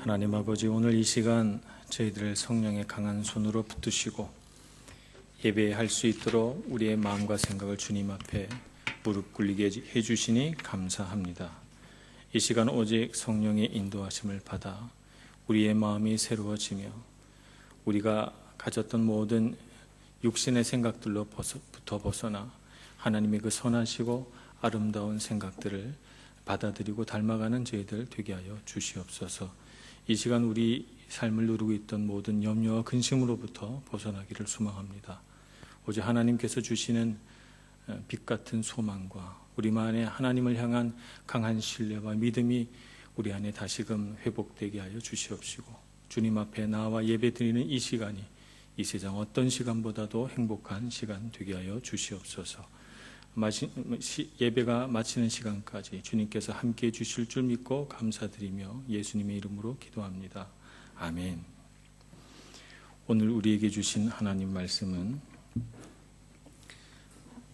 하나님 아버지, 오늘 이 시간 저희들을 성령의 강한 손으로 붙드시고 예배할 수 있도록 우리의 마음과 생각을 주님 앞에 무릎 꿇리게 해주시니 감사합니다. 이 시간 오직 성령의 인도하심을 받아 우리의 마음이 새로워지며 우리가 가졌던 모든 육신의 생각들로부터 벗어나 하나님의 그 선하시고 아름다운 생각들을 받아들이고 닮아가는 저희들 되게 하여 주시옵소서. 이 시간 우리 삶을 누르고 있던 모든 염려와 근심으로부터 벗어나기를 소망합니다. 오직 하나님께서 주시는 빛 같은 소망과 우리만의 하나님을 향한 강한 신뢰와 믿음이 우리 안에 다시금 회복되게 하여 주시옵시고, 주님 앞에 나와 예배드리는 이 시간이 이 세상 어떤 시간보다도 행복한 시간 되게 하여 주시옵소서. 예배가 마치는 시간까지 주님께서 함께해 주실 줄 믿고 감사드리며 예수님의 이름으로 기도합니다. 아멘. 오늘 우리에게 주신 하나님 말씀은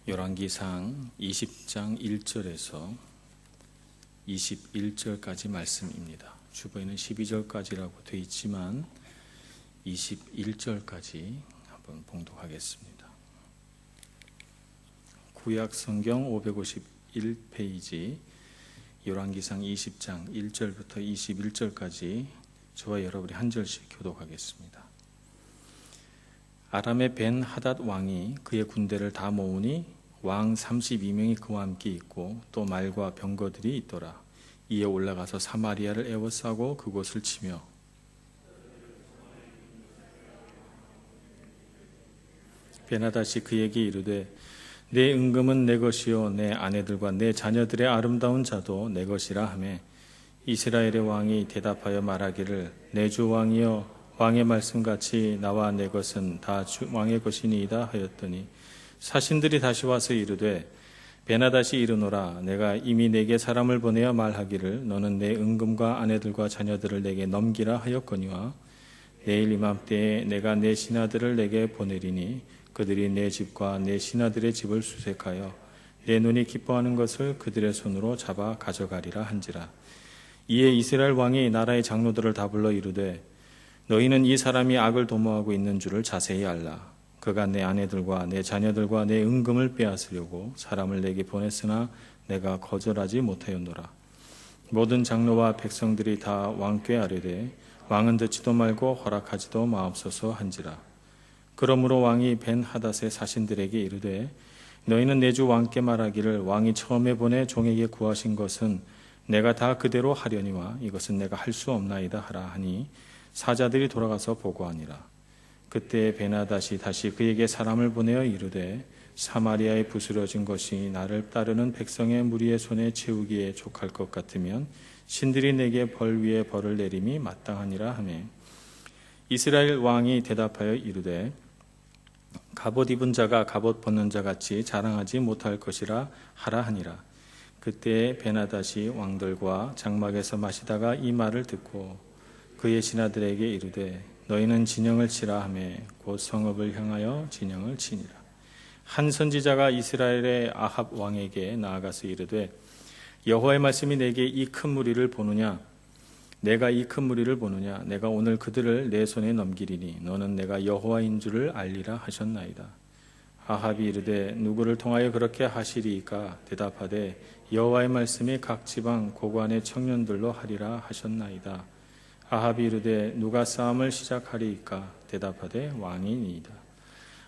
열왕기상 20장 1절에서 21절까지 말씀입니다. 주보에는 12절까지라고 되어 있지만 21절까지 한번 봉독하겠습니다. 구약 성경 551페이지 열왕기상 20장 1절부터 21절까지 저와 여러분이 한 절씩 교독하겠습니다. 아람의 벤 하닷 왕이 그의 군대를 다 모으니 왕 32명이 그와 함께 있고 또 말과 병거들이 있더라. 이에 올라가서 사마리아를 에워싸고 그곳을 치며 베나닷이 그에게 이르되 내 은금은 내 것이요 내 아내들과 내 자녀들의 아름다운 자도 내 것이라 하매 이스라엘의 왕이 대답하여 말하기를 내 주 왕이여 왕의 말씀같이 나와 내 것은 다 왕의 것이니이다 하였더니 사신들이 다시 와서 이르되 베나닷이 이르노라 내가 이미 내게 사람을 보내어 말하기를 너는 내 은금과 아내들과 자녀들을 내게 넘기라 하였거니와 내일 이맘때에 내가 내 신하들을 내게 보내리니 그들이 내 집과 내 신하들의 집을 수색하여 내 눈이 기뻐하는 것을 그들의 손으로 잡아 가져가리라 한지라. 이에 이스라엘 왕이 나라의 장로들을 다 불러 이르되 너희는 이 사람이 악을 도모하고 있는 줄을 자세히 알라. 그가 내 아내들과 내 자녀들과 내 은금을 빼앗으려고 사람을 내게 보냈으나 내가 거절하지 못하였노라. 모든 장로와 백성들이 다 왕께 아뢰되 왕은 듣지도 말고 허락하지도 마옵소서 한지라. 그러므로 왕이 벤 하닷의 사신들에게 이르되 너희는 내 주 왕께 말하기를 왕이 처음에 보내 종에게 구하신 것은 내가 다 그대로 하려니와 이것은 내가 할 수 없나이다 하라 하니 사자들이 돌아가서 보고하니라. 그때 베나닷이 다시 그에게 사람을 보내어 이르되 사마리아에 부스러진 것이 나를 따르는 백성의 무리의 손에 채우기에 족할 것 같으면 신들이 내게 벌 위에 벌을 내림이 마땅하니라 하매 이스라엘 왕이 대답하여 이르되 갑옷 입은 자가 갑옷 벗는 자 같이 자랑하지 못할 것이라 하라 하니라. 그때 베나닷이 왕들과 장막에서 마시다가 이 말을 듣고 그의 신하들에게 이르되 너희는 진영을 치라 하매 곧 성읍을 향하여 진영을 치니라. 한 선지자가 이스라엘의 아합 왕에게 나아가서 이르되 여호와의 말씀이 내게 이 큰 무리를 보느냐 내가 이 큰 무리를 보느냐 내가 오늘 그들을 내 손에 넘기리니 너는 내가 여호와인 줄을 알리라 하셨나이다. 아합이 이르되 누구를 통하여 그렇게 하시리이까 대답하되 여호와의 말씀이 각 지방 고관의 청년들로 하리라 하셨나이다. 아합이 이르되 누가 싸움을 시작하리이까 대답하되 왕이니이다.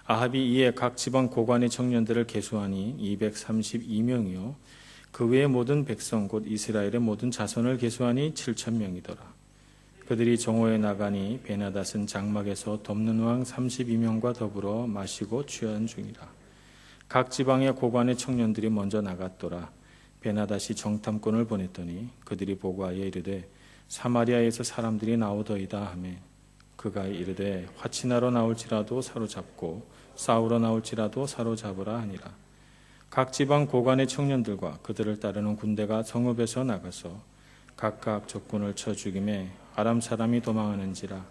아합이 이에 각 지방 고관의 청년들을 계수하니 232명이요 그 외의 모든 백성 곧 이스라엘의 모든 자손을 계수하니 7,000명이더라. 그들이 정오에 나가니 베나닷은 장막에서 돕는 왕 32명과 더불어 마시고 취한 중이라. 각 지방의 고관의 청년들이 먼저 나갔더라. 베나닷이 정탐꾼을 보냈더니 그들이 보고하여 이르되 사마리아에서 사람들이 나오더이다 하매 그가 이르되 화친하러 나올지라도 사로잡고 싸우러 나올지라도 사로잡으라 하니라. 각 지방 고관의 청년들과 그들을 따르는 군대가 성읍에서 나가서 각각 적군을 쳐 죽이매 아람 사람이 도망하는지라.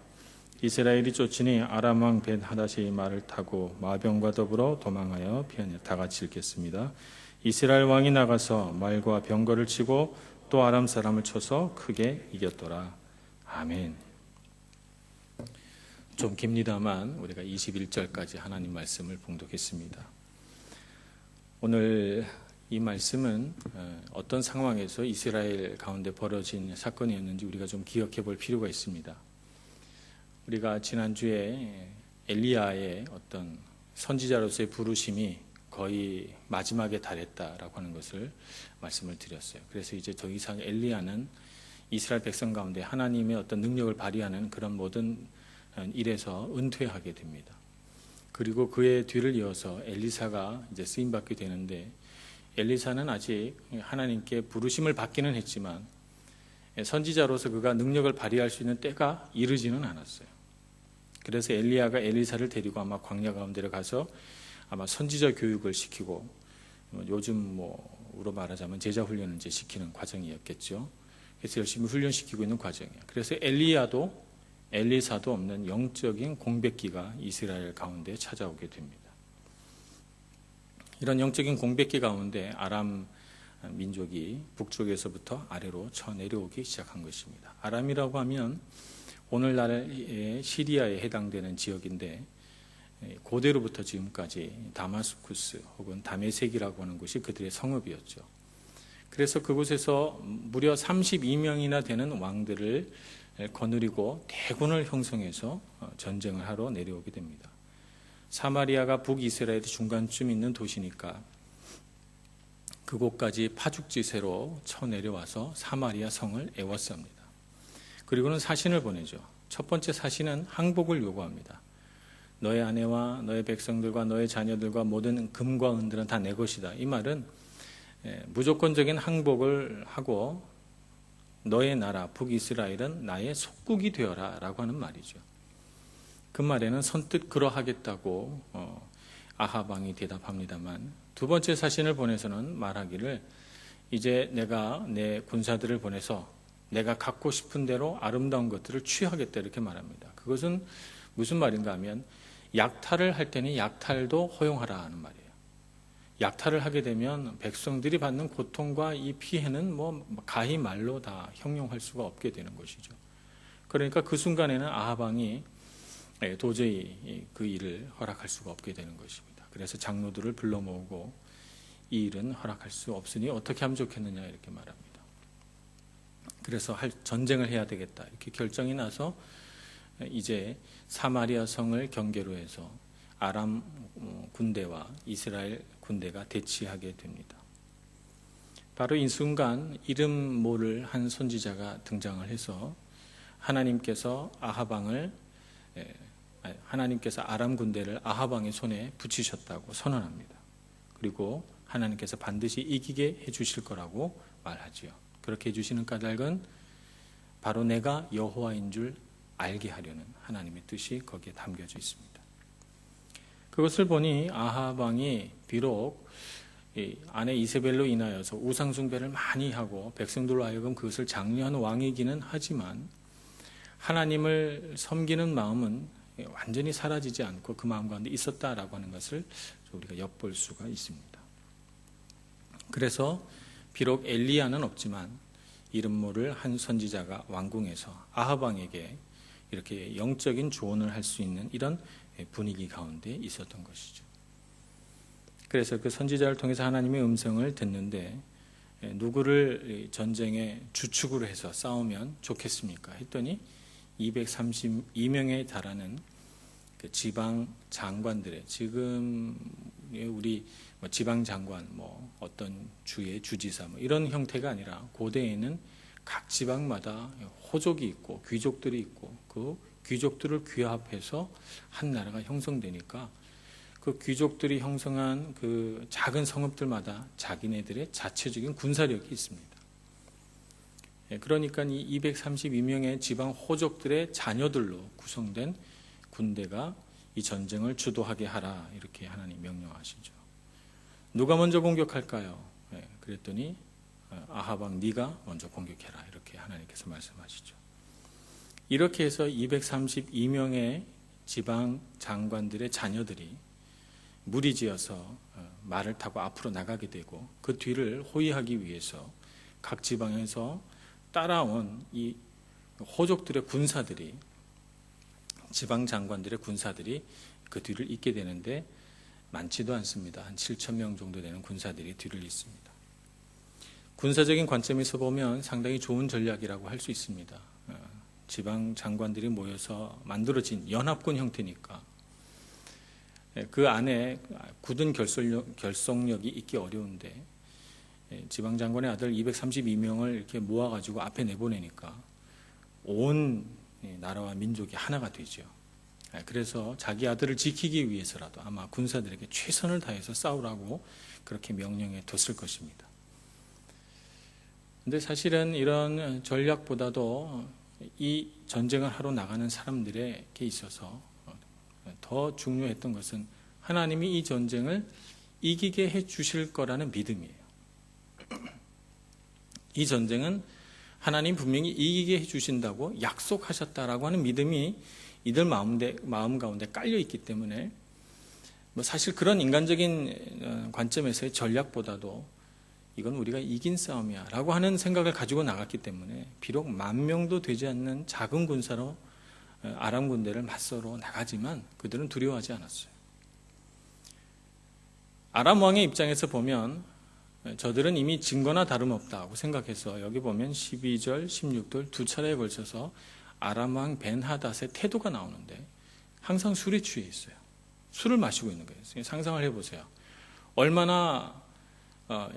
이스라엘이 쫓으니 아람 왕 벤 하닷이 말을 타고 마병과 더불어 도망하여 피하니라. 다 같이 읽겠습니다. 이스라엘 왕이 나가서 말과 병거를 치고 또 아람 사람을 쳐서 크게 이겼더라. 아멘. 좀 깁니다만 우리가 21절까지 하나님 말씀을 봉독했습니다. 오늘 이 말씀은 어떤 상황에서 이스라엘 가운데 벌어진 사건이었는지 우리가 좀 기억해 볼 필요가 있습니다. 우리가 지난주에 엘리야의 어떤 선지자로서의 부르심이 거의 마지막에 달했다라고 하는 것을 말씀을 드렸어요. 그래서 이제 더 이상 엘리야는 이스라엘 백성 가운데 하나님의 어떤 능력을 발휘하는 그런 모든 일에서 은퇴하게 됩니다. 그리고 그의 뒤를 이어서 엘리사가 이제 쓰임받게 되는데, 엘리사는 아직 하나님께 부르심을 받기는 했지만 선지자로서 그가 능력을 발휘할 수 있는 때가 이르지는 않았어요. 그래서 엘리야가 엘리사를 데리고 아마 광야 가운데로 가서 아마 선지자 교육을 시키고, 요즘 뭐로 말하자면 제자 훈련을 이제 시키는 과정이었겠죠. 그래서 열심히 훈련시키고 있는 과정이에요. 그래서 엘리야도 엘리사도 없는 영적인 공백기가 이스라엘 가운데 찾아오게 됩니다. 이런 영적인 공백기 가운데 아람 민족이 북쪽에서부터 아래로 쳐내려오기 시작한 것입니다. 아람이라고 하면 오늘날의 시리아에 해당되는 지역인데, 고대로부터 지금까지 다마스쿠스 혹은 다메섹이라고 하는 곳이 그들의 성읍이었죠. 그래서 그곳에서 무려 32명이나 되는 왕들을 거느리고 대군을 형성해서 전쟁을 하러 내려오게 됩니다. 사마리아가 북이스라엘 중간쯤 있는 도시니까 그곳까지 파죽지세로 쳐내려와서 사마리아 성을 에워쌉니다. 그리고는 사신을 보내죠. 첫 번째 사신은 항복을 요구합니다. 너의 아내와 너의 백성들과 너의 자녀들과 모든 금과 은들은 다 내 것이다. 이 말은 무조건적인 항복을 하고 너의 나라 북이스라엘은 나의 속국이 되어라 라고 하는 말이죠. 그 말에는 선뜻 그러하겠다고 아합 왕이 대답합니다만, 두 번째 사신을 보내서는 말하기를 이제 내가 내 군사들을 보내서 내가 갖고 싶은 대로 아름다운 것들을 취하겠다 이렇게 말합니다. 그것은 무슨 말인가 하면 약탈을 할 때는 약탈도 허용하라 하는 말이에요. 약탈을 하게 되면 백성들이 받는 고통과 이 피해는 뭐 가히 말로 다 형용할 수가 없게 되는 것이죠. 그러니까 그 순간에는 아합 왕이 도저히 그 일을 허락할 수가 없게 되는 것입니다. 그래서 장로들을 불러 모으고 이 일은 허락할 수 없으니 어떻게 하면 좋겠느냐 이렇게 말합니다. 그래서 전쟁을 해야 되겠다 이렇게 결정이 나서 이제 사마리아 성을 경계로 해서 아람 군대와 이스라엘 군대가 대치하게 됩니다. 바로 이 순간 이름 모를 한 선지자가 등장을 해서 하나님께서 아람 군대를 아합 왕의 손에 붙이셨다고 선언합니다. 그리고 하나님께서 반드시 이기게 해주실 거라고 말하지요. 그렇게 해주시는 까닭은 바로 내가 여호와인 줄 알게 하려는 하나님의 뜻이 거기에 담겨져 있습니다. 그것을 보니 아합 왕이 비록 아내 이세벨로 인하여서 우상숭배를 많이 하고 백성들로 하여금 그것을 장려하는 왕이기는 하지만 하나님을 섬기는 마음은 완전히 사라지지 않고 그 마음 가운데 있었다라고 하는 것을 우리가 엿볼 수가 있습니다. 그래서 비록 엘리야는 없지만 이름 모를 한 선지자가 왕궁에서 아합 왕에게 이렇게 영적인 조언을 할 수 있는 이런 분위기 가운데 있었던 것이죠. 그래서 그 선지자를 통해서 하나님의 음성을 듣는데, 누구를 전쟁에 주축으로 해서 싸우면 좋겠습니까? 했더니 232명에 달하는 그 지방 장관들의, 지금 우리 지방 장관, 어떤 주의 주지사 이런 형태가 아니라 고대에는 각 지방마다 호족이 있고 귀족들이 있고 그 귀족들을 규합해서 한 나라가 형성되니까 그 귀족들이 형성한 그 작은 성읍들마다 자기네들의 자체적인 군사력이 있습니다. 그러니까 이 232명의 지방 호족들의 자녀들로 구성된 군대가 이 전쟁을 주도하게 하라 이렇게 하나님 명령하시죠. 누가 먼저 공격할까요? 그랬더니 아합 왕 네가 먼저 공격해라 이렇게 하나님께서 말씀하시죠. 이렇게 해서 232명의 지방 장관들의 자녀들이 무리지어서 말을 타고 앞으로 나가게 되고, 그 뒤를 호위하기 위해서 각 지방에서 따라온 이 호족들의 군사들이, 지방 장관들의 군사들이 그 뒤를 잇게 되는데 많지도 않습니다. 한 7천 명 정도 되는 군사들이 뒤를 잇습니다. 군사적인 관점에서 보면 상당히 좋은 전략이라고 할 수 있습니다. 지방 장관들이 모여서 만들어진 연합군 형태니까 그 안에 굳은 결속력이 있기 어려운데 지방 장관의 아들 232명을 이렇게 모아가지고 앞에 내보내니까 온 나라와 민족이 하나가 되죠. 그래서 자기 아들을 지키기 위해서라도 아마 군사들에게 최선을 다해서 싸우라고 그렇게 명령해 뒀을 것입니다. 근데 사실은 이런 전략보다도 이 전쟁을 하러 나가는 사람들에게 있어서 더 중요했던 것은 하나님이 이 전쟁을 이기게 해 주실 거라는 믿음이에요. 이 전쟁은 하나님 분명히 이기게 해 주신다고 약속하셨다라고 하는 믿음이 이들 마음 가운데 깔려 있기 때문에 사실 그런 인간적인 관점에서의 전략보다도 이건 우리가 이긴 싸움이야 라고 하는 생각을 가지고 나갔기 때문에 비록 10,000명도 되지 않는 작은 군사로 아람 군대를 맞서러 나가지만 그들은 두려워하지 않았어요. 아람 왕의 입장에서 보면 저들은 이미 진 거나 다름없다고 생각해서 여기 보면 12절, 16절 두 차례에 걸쳐서 아람 왕 벤하닷의 태도가 나오는데 항상 술에 취해 있어요. 술을 마시고 있는 거예요. 상상을 해보세요. 얼마나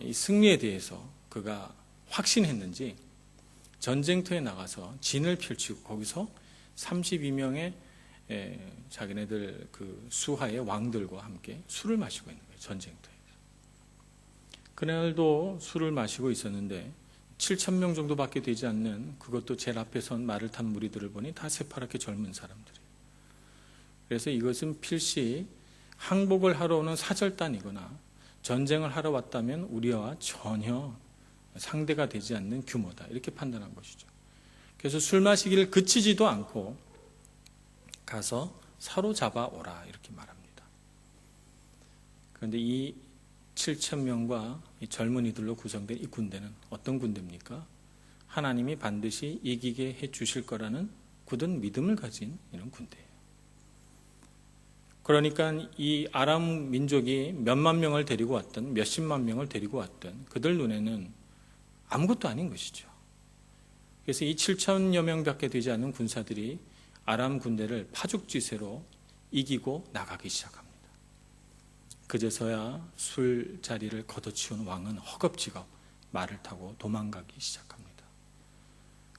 이 승리에 대해서 그가 확신했는지 전쟁터에 나가서 진을 펼치고 거기서 32명의 자기네들 그 수하의 왕들과 함께 술을 마시고 있는 거예요. 전쟁터에서. 그날도 술을 마시고 있었는데 7,000명 정도밖에 되지 않는 그것도 제일 앞에 선 말을 탄 무리들을 보니 다 새파랗게 젊은 사람들이에요. 그래서 이것은 필시 항복을 하러 오는 사절단이거나 전쟁을 하러 왔다면 우리와 전혀 상대가 되지 않는 규모다. 이렇게 판단한 것이죠. 그래서 술 마시기를 그치지도 않고 가서 사로잡아 오라. 이렇게 말합니다. 그런데 이 7,000명과 이 젊은이들로 구성된 이 군대는 어떤 군대입니까? 하나님이 반드시 이기게 해 주실 거라는 굳은 믿음을 가진 이런 군대예요. 그러니까 이 아람 민족이 몇만 명을 데리고 왔든 몇십만 명을 데리고 왔든 그들 눈에는 아무것도 아닌 것이죠. 그래서 이 7,000여 명밖에 되지 않은 군사들이 아람 군대를 파죽지세로 이기고 나가기 시작합니다. 그제서야 술자리를 걷어치운 왕은 허겁지겁 말을 타고 도망가기 시작합니다.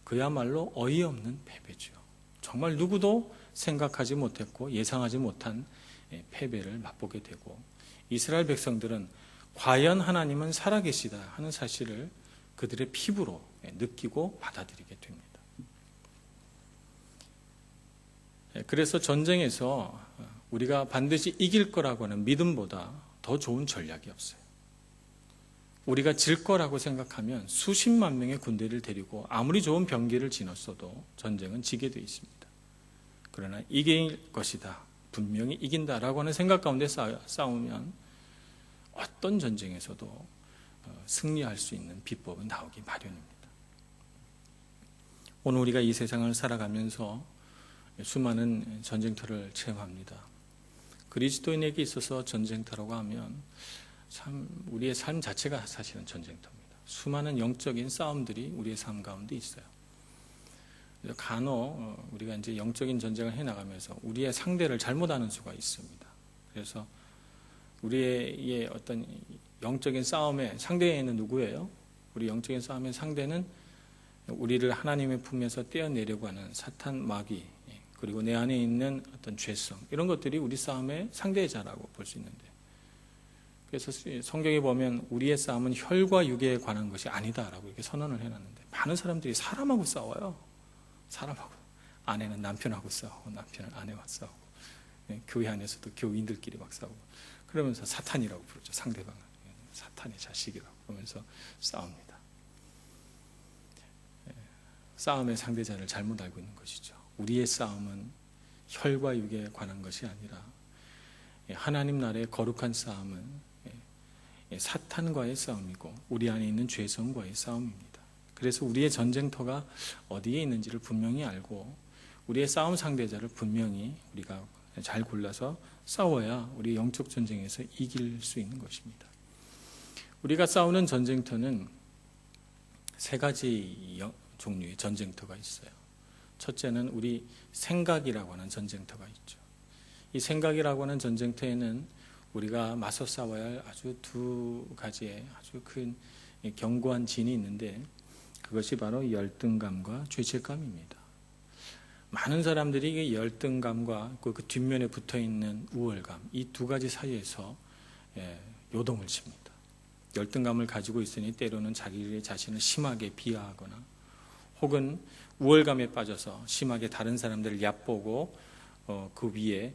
그야말로 어이없는 패배죠. 정말 누구도 생각하지 못했고 예상하지 못한 패배를 맛보게 되고 이스라엘 백성들은 과연 하나님은 살아계시다 하는 사실을 그들의 피부로 느끼고 받아들이게 됩니다. 그래서 전쟁에서 우리가 반드시 이길 거라고 하는 믿음보다 더 좋은 전략이 없어요. 우리가 질 거라고 생각하면 수십만 명의 군대를 데리고 아무리 좋은 병기를 지녔어도 전쟁은 지게 되어 있습니다. 그러나 이길 것이다, 분명히 이긴다라고 하는 생각 가운데 싸우면 어떤 전쟁에서도 승리할 수 있는 비법은 나오기 마련입니다. 오늘 우리가 이 세상을 살아가면서 수많은 전쟁터를 체험합니다. 그리스도인에게 있어서 전쟁터라고 하면 참 우리의 삶 자체가 사실은 전쟁터입니다. 수많은 영적인 싸움들이 우리의 삶 가운데 있어요. 간혹 우리가 이제 영적인 전쟁을 해나가면서 우리의 상대를 잘못 아는 수가 있습니다. 그래서 우리의 어떤 영적인 싸움의 상대는 누구예요? 우리 영적인 싸움의 상대는 우리를 하나님의 품에서 떼어내려고 하는 사탄 마귀, 그리고 내 안에 있는 어떤 죄성, 이런 것들이 우리 싸움의 상대자라고 볼 수 있는데, 그래서 성경에 보면 우리의 싸움은 혈과 육에 관한 것이 아니다라고 이렇게 선언을 해놨는데, 많은 사람들이 사람하고 싸워요. 사람하고. 아내는 남편하고 싸우고, 남편은 아내와 싸우고, 교회 안에서도 교인들끼리 막 싸우고, 그러면서 사탄이라고 부르죠. 상대방은 사탄의 자식이라고 그러면서 싸웁니다. 싸움의 상대자를 잘못 알고 있는 것이죠. 우리의 싸움은 혈과 육에 관한 것이 아니라 하나님 나라의 거룩한 싸움은 사탄과의 싸움이고 우리 안에 있는 죄성과의 싸움입니다. 그래서 우리의 전쟁터가 어디에 있는지를 분명히 알고 우리의 싸움 상대자를 분명히 우리가 잘 골라서 싸워야 우리 영적 전쟁에서 이길 수 있는 것입니다. 우리가 싸우는 전쟁터는 세 가지 종류의 전쟁터가 있어요. 첫째는 우리 생각이라고 하는 전쟁터가 있죠. 이 생각이라고 하는 전쟁터에는 우리가 맞서 싸워야 할 아주 두 가지의 아주 큰 견고한 진이 있는데 그것이 바로 열등감과 죄책감입니다. 많은 사람들이 열등감과 그 뒷면에 붙어있는 우월감, 이 두 가지 사이에서 요동을 칩니다. 열등감을 가지고 있으니 때로는 자기 자신을 심하게 비하하거나 혹은 우월감에 빠져서 심하게 다른 사람들을 얕보고 그 위에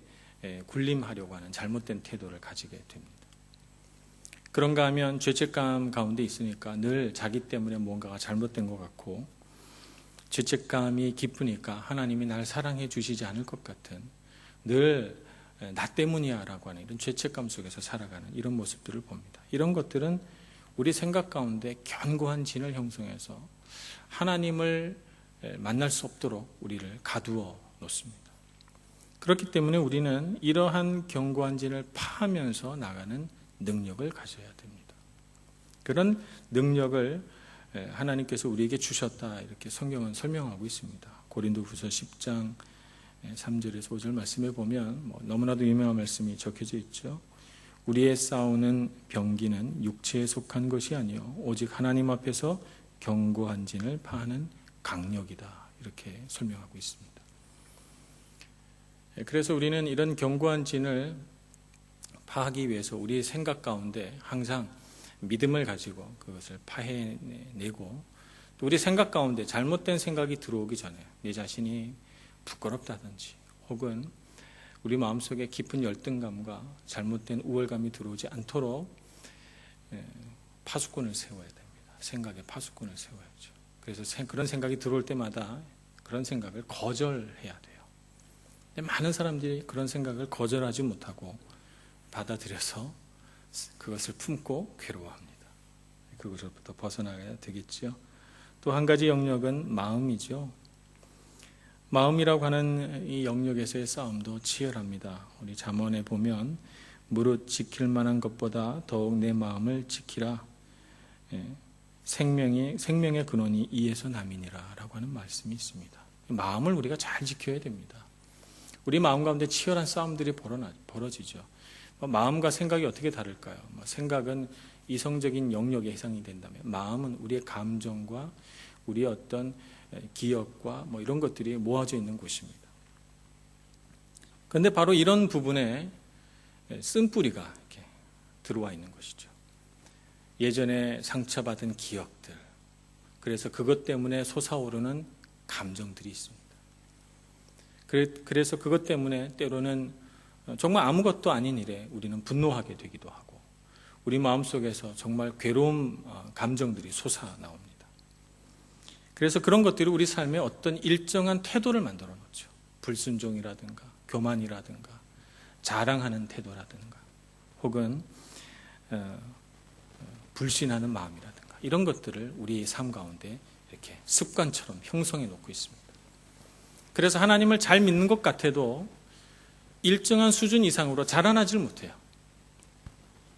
군림하려고 하는 잘못된 태도를 가지게 됩니다. 그런가 하면 죄책감 가운데 있으니까 늘 자기 때문에 뭔가가 잘못된 것 같고 죄책감이 깊으니까 하나님이 날 사랑해 주시지 않을 것 같은 늘 나 때문이야 라고 하는 이런 죄책감 속에서 살아가는 이런 모습들을 봅니다. 이런 것들은 우리 생각 가운데 견고한 진을 형성해서 하나님을 만날 수 없도록 우리를 가두어 놓습니다. 그렇기 때문에 우리는 이러한 견고한 진을 파하면서 나가는 능력을 가져야 됩니다. 그런 능력을 하나님께서 우리에게 주셨다 이렇게 성경은 설명하고 있습니다. 고린도후서 10장 3절에서 5절 말씀에 보면 너무나도 유명한 말씀이 적혀져 있죠. 우리의 싸우는 병기는 육체에 속한 것이 아니요 오직 하나님 앞에서 견고한 진을 파하는 강력이다 이렇게 설명하고 있습니다. 그래서 우리는 이런 견고한 진을 파하기 위해서 우리의 생각 가운데 항상 믿음을 가지고 그것을 파해내고 또 우리 생각 가운데 잘못된 생각이 들어오기 전에 내 자신이 부끄럽다든지 혹은 우리 마음속에 깊은 열등감과 잘못된 우월감이 들어오지 않도록 파수꾼을 세워야 됩니다. 생각에 파수꾼을 세워야죠. 그래서 그런 생각이 들어올 때마다 그런 생각을 거절해야 돼요. 근데 많은 사람들이 그런 생각을 거절하지 못하고 받아들여서 그것을 품고 괴로워합니다. 그것부터 벗어나야 되겠죠. 또 한 가지 영역은 마음이죠. 마음이라고 하는 이 영역에서의 싸움도 치열합니다. 우리 잠언에 보면 무릇 지킬 만한 것보다 더욱 내 마음을 지키라. 생명의 근원이 이에서 남이니라 라고 하는 말씀이 있습니다. 마음을 우리가 잘 지켜야 됩니다. 우리 마음 가운데 치열한 싸움들이 벌어지죠. 마음과 생각이 어떻게 다를까요? 생각은 이성적인 영역에 해당이 된다면 마음은 우리의 감정과 우리의 어떤 기억과 이런 것들이 모아져 있는 곳입니다. 그런데 바로 이런 부분에 쓴뿌리가 이렇게 들어와 있는 것이죠. 예전에 상처받은 기억들, 그래서 그것 때문에 솟아오르는 감정들이 있습니다. 그래서 그것 때문에 때로는 정말 아무것도 아닌 일에 우리는 분노하게 되기도 하고 우리 마음속에서 정말 괴로운 감정들이 솟아나옵니다. 그래서 그런 것들이 우리 삶에 어떤 일정한 태도를 만들어 놓죠. 불순종이라든가 교만이라든가 자랑하는 태도라든가 혹은 불신하는 마음이라든가 이런 것들을 우리의 삶 가운데 이렇게 습관처럼 형성해 놓고 있습니다. 그래서 하나님을 잘 믿는 것 같아도 일정한 수준 이상으로 자라나질 못해요.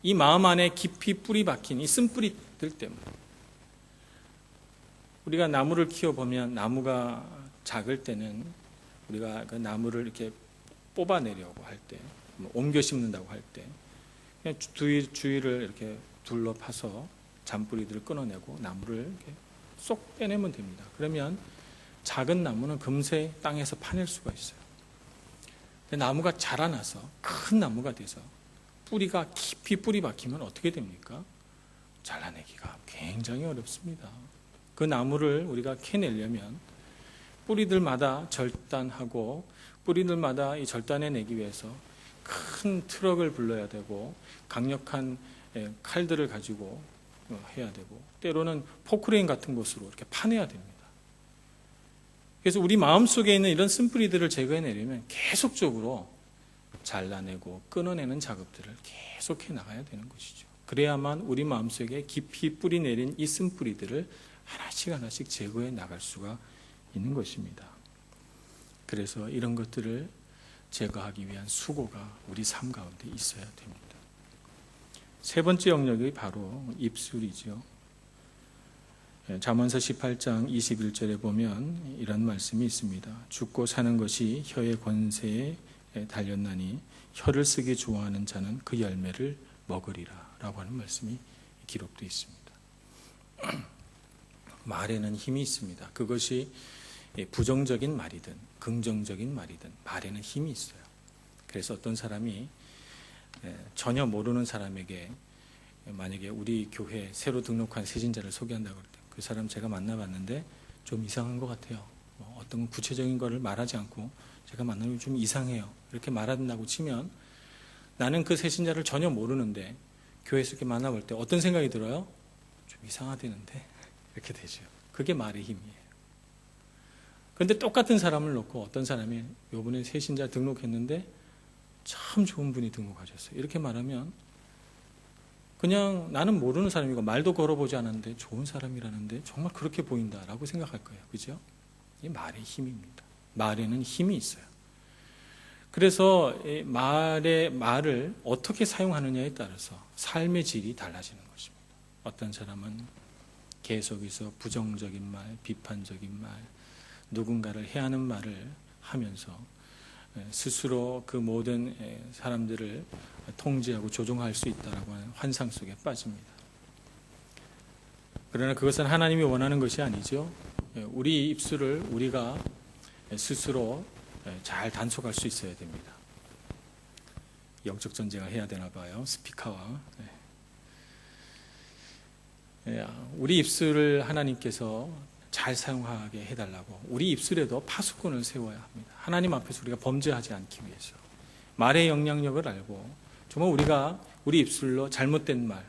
이 마음 안에 깊이 뿌리 박힌 이 쓴뿌리들 때문에 우리가 나무를 키워보면 나무가 작을 때는 우리가 그 나무를 이렇게 뽑아내려고 할 때, 옮겨 심는다고 할 때, 그냥 주위를 이렇게 둘러 파서 잔뿌리들을 끊어내고 나무를 이렇게 쏙 빼내면 됩니다. 그러면 작은 나무는 금세 땅에서 파낼 수가 있어요. 근데 나무가 자라나서 큰 나무가 돼서 뿌리가 깊이 뿌리 박히면 어떻게 됩니까? 잘라내기가 굉장히 어렵습니다. 그 나무를 우리가 캐내려면 뿌리들마다 절단하고 뿌리들마다 이 절단해내기 위해서 큰 트럭을 불러야 되고 강력한 칼들을 가지고 해야 되고 때로는 포크레인 같은 곳으로 이렇게 파내야 됩니다. 그래서 우리 마음속에 있는 이런 쓴뿌리들을 제거해내려면 계속적으로 잘라내고 끊어내는 작업들을 계속해 나가야 되는 것이죠. 그래야만 우리 마음속에 깊이 뿌리 내린 이 쓴뿌리들을 하나씩 제거해 나갈 수가 있는 것입니다. 그래서 이런 것들을 제거하기 위한 수고가 우리 삶 가운데 있어야 됩니다. 세 번째 영역이 바로 입술이죠. 잠언서 18장 21절에 보면 이런 말씀이 있습니다. 죽고 사는 것이 혀의 권세에 달렸나니 혀를 쓰기 좋아하는 자는 그 열매를 먹으리라 라고 하는 말씀이 기록되어 있습니다. 말에는 힘이 있습니다. 그것이 부정적인 말이든 긍정적인 말이든 말에는 힘이 있어요. 그래서 어떤 사람이 전혀 모르는 사람에게 만약에 우리 교회 새로 등록한 새신자를 소개한다고 할 때 그 사람 제가 만나봤는데 좀 이상한 것 같아요. 어떤 구체적인 거를 말하지 않고 제가 만나면 좀 이상해요. 이렇게 말한다고 치면 나는 그 새신자를 전혀 모르는데 교회에서 이렇게 만나볼 때 어떤 생각이 들어요? 좀 이상하다는데 이렇게 되죠. 그게 말의 힘이에요. 그런데 똑같은 사람을 놓고 어떤 사람이 요번에 새신자 등록했는데 참 좋은 분이 등록하셨어요. 이렇게 말하면 그냥 나는 모르는 사람이고 말도 걸어보지 않았는데 좋은 사람이라는데 정말 그렇게 보인다라고 생각할 거예요. 그죠? 이 말의 힘입니다. 말에는 힘이 있어요. 그래서 말을 어떻게 사용하느냐에 따라서 삶의 질이 달라지는 것입니다. 어떤 사람은 계속해서 부정적인 말, 비판적인 말, 누군가를 해하는 말을 하면서 스스로 그 모든 사람들을 통제하고 조종할 수 있다라고 하는 환상 속에 빠집니다. 그러나 그것은 하나님이 원하는 것이 아니죠. 우리 입술을 우리가 스스로 잘 단속할 수 있어야 됩니다. 영적 전쟁을 해야 되나 봐요. 스피커와. 우리 입술을 하나님께서 잘 사용하게 해달라고 우리 입술에도 파수꾼을 세워야 합니다. 하나님 앞에서 우리가 범죄하지 않기 위해서 말의 영향력을 알고 정말 우리가 우리 입술로 잘못된 말,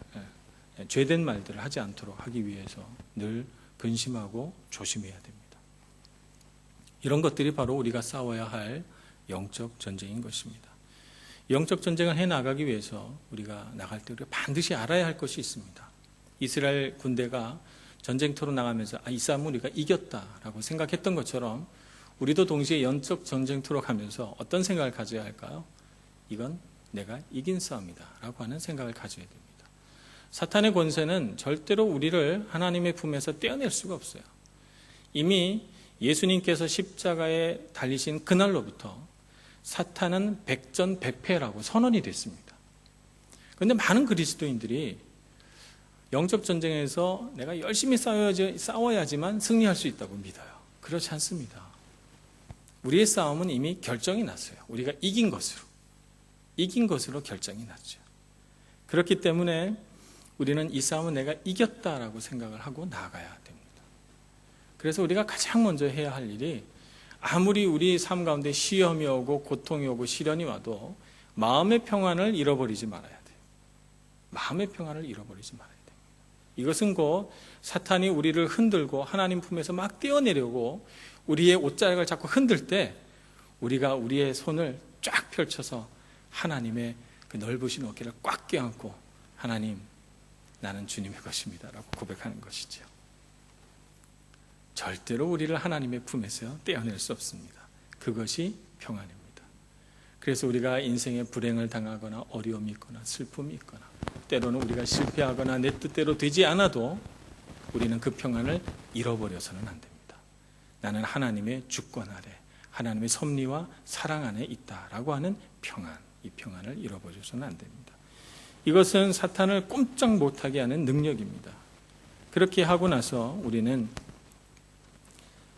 죄된 말들을 하지 않도록 하기 위해서 늘 근심하고 조심해야 됩니다. 이런 것들이 바로 우리가 싸워야 할 영적 전쟁인 것입니다. 영적 전쟁을 해나가기 위해서 우리가 나갈 때 우리가 반드시 알아야 할 것이 있습니다. 이스라엘 군대가 전쟁터로 나가면서 이 싸움은 우리가 이겼다라고 생각했던 것처럼 우리도 동시에 영적 전쟁터로 가면서 어떤 생각을 가져야 할까요? 이건 내가 이긴 싸움이다 라고 하는 생각을 가져야 됩니다. 사탄의 권세는 절대로 우리를 하나님의 품에서 떼어낼 수가 없어요. 이미 예수님께서 십자가에 달리신 그날로부터 사탄은 백전백패라고 선언이 됐습니다. 그런데 많은 그리스도인들이 영적 전쟁에서 내가 열심히 싸워야지만 승리할 수 있다고 믿어요. 그렇지 않습니다. 우리의 싸움은 이미 결정이 났어요. 우리가 이긴 것으로 결정이 났죠. 그렇기 때문에 우리는 이 싸움은 내가 이겼다라고 생각을 하고 나아가야 됩니다. 그래서 우리가 가장 먼저 해야 할 일이 아무리 우리 삶 가운데 시험이 오고 고통이 오고 시련이 와도 마음의 평안을 잃어버리지 말아야 돼요. 마음의 평안을 잃어버리지 말아야 돼요. 이것은 곧 사탄이 우리를 흔들고 하나님 품에서 막 떼어내려고 우리의 옷자락을 자꾸 흔들 때 우리가 우리의 손을 쫙 펼쳐서 하나님의 그 넓으신 어깨를 꽉 껴안고 하나님, 나는 주님의 것입니다 라고 고백하는 것이죠. 절대로 우리를 하나님의 품에서 떼어낼 수 없습니다. 그것이 평안입니다. 그래서 우리가 인생에 불행을 당하거나 어려움이 있거나 슬픔이 있거나 때로는 우리가 실패하거나 내 뜻대로 되지 않아도 우리는 그 평안을 잃어버려서는 안 됩니다. 나는 하나님의 주권 아래 하나님의 섭리와 사랑 안에 있다라고 하는 평안, 이 평안을 잃어버려서는 안 됩니다. 이것은 사탄을 꼼짝 못하게 하는 능력입니다. 그렇게 하고 나서 우리는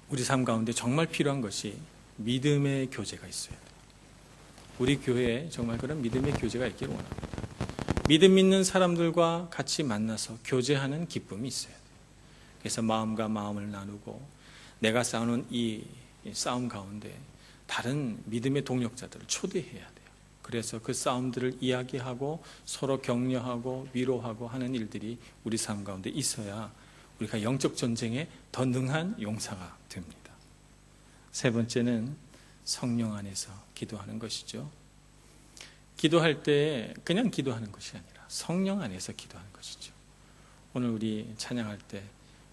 우리 삶 가운데 정말 필요한 것이 믿음의 교제가 있어야 돼요. 우리 교회에 정말 그런 믿음의 교제가 있기를 원합니다. 믿음 있는 사람들과 같이 만나서 교제하는 기쁨이 있어야 돼요. 그래서 마음과 마음을 나누고 내가 싸우는 이 싸움 가운데 다른 믿음의 동력자들을 초대해야 돼요. 그래서 그 싸움들을 이야기하고 서로 격려하고 위로하고 하는 일들이 우리 삶 가운데 있어야 우리가 영적 전쟁에 더 능한 용사가 됩니다. 세 번째는 성령 안에서 기도하는 것이죠. 기도할 때 그냥 기도하는 것이 아니라 성령 안에서 기도하는 것이죠. 오늘 우리 찬양할 때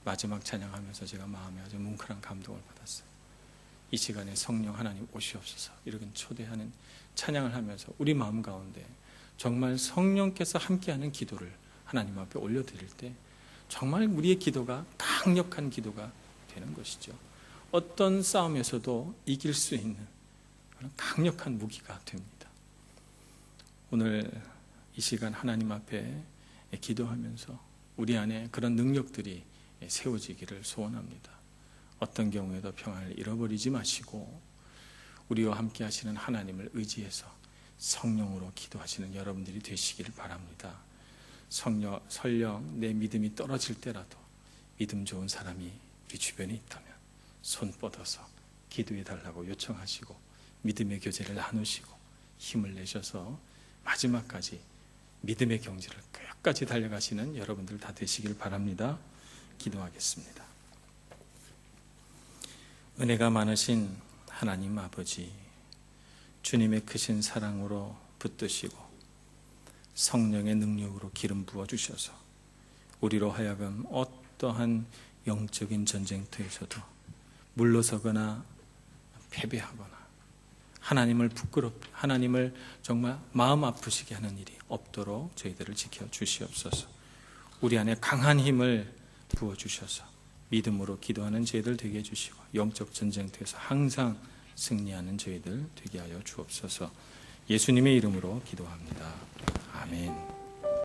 마지막 찬양하면서 제가 마음에 아주 뭉클한 감동을 받았어요. 이 시간에 성령 하나님 오시옵소서 이렇게 초대하는 찬양을 하면서 우리 마음 가운데 정말 성령께서 함께하는 기도를 하나님 앞에 올려드릴 때 정말 우리의 기도가 강력한 기도가 되는 것이죠. 어떤 싸움에서도 이길 수 있는 그런 강력한 무기가 됩니다. 오늘 이 시간 하나님 앞에 기도하면서 우리 안에 그런 능력들이 세워지기를 소원합니다. 어떤 경우에도 평안을 잃어버리지 마시고 우리와 함께 하시는 하나님을 의지해서 성령으로 기도하시는 여러분들이 되시기를 바랍니다. 설령 내 믿음이 떨어질 때라도 믿음 좋은 사람이 우리 주변에 있다면 손 뻗어서 기도해 달라고 요청하시고 믿음의 교제를 나누시고 힘을 내셔서 마지막까지 믿음의 경지를 끝까지 달려가시는 여러분들 다 되시길 바랍니다. 기도하겠습니다. 은혜가 많으신 하나님 아버지, 주님의 크신 사랑으로 붙드시고 성령의 능력으로 기름 부어주셔서 우리로 하여금 어떠한 영적인 전쟁터에서도 물러서거나 패배하거나 하나님을 정말 마음 아프시게 하는 일이 없도록 저희들을 지켜주시옵소서. 우리 안에 강한 힘을 부어주셔서 믿음으로 기도하는 저희들 되게 해주시고 영적 전쟁터에서 항상 승리하는 저희들 되게 하여 주옵소서. 예수님의 이름으로 기도합니다. 아멘.